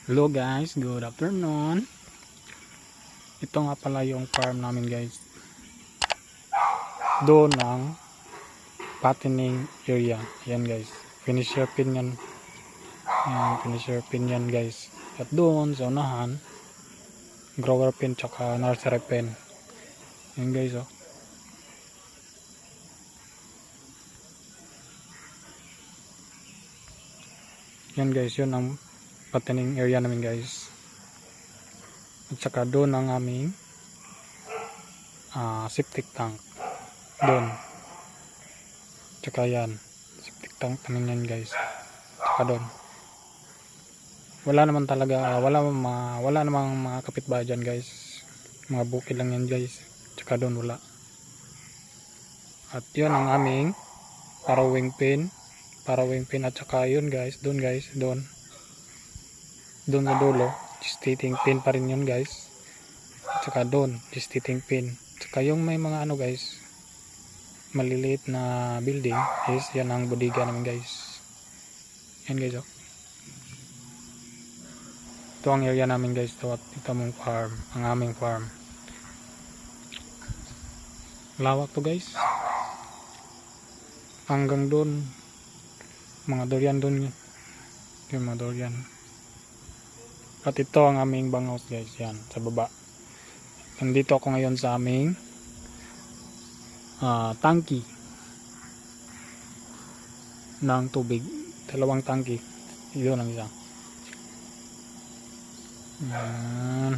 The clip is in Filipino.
Hello guys, good afternoon. Ito nga pala yung farm namin guys. Doon ang fattening area. Yan guys. Finisher pin yan. Yan, finisher pin yan guys. At doon sa unahan, grower pin tsaka nursery pin. Yan guys oh. Yan guys, yun ang fattening area namin guys. At saka doon ang aming septic tank. Doon. Tsaka yan. Septic tank namin yan guys. Tsaka doon. Wala naman talaga, wala namang mga kapitbahay dyan guys. Mga bukid lang yan guys. Tsaka doon wala. At yun ang aming parawing pin. Parawing pin at saka yun guys. Doon guys. Doon sa dulo. Gestating pin pa rin yun guys. At saka doon. Gestating pin. Saka yung may mga ano guys, maliliit na building is yan ang bodega namin guys. Yan guys oh. Ito ang area namin guys to, at ito mong farm, ang aming farm. Lawak to guys. Hanggang doon mga durian doon. Yung mga durian. At ito ang aming bangos guys, yan sa baba. Nandito ako ngayon sa aming tangki ng tubig. Dalawang tangki. Ito ang isa. Yan.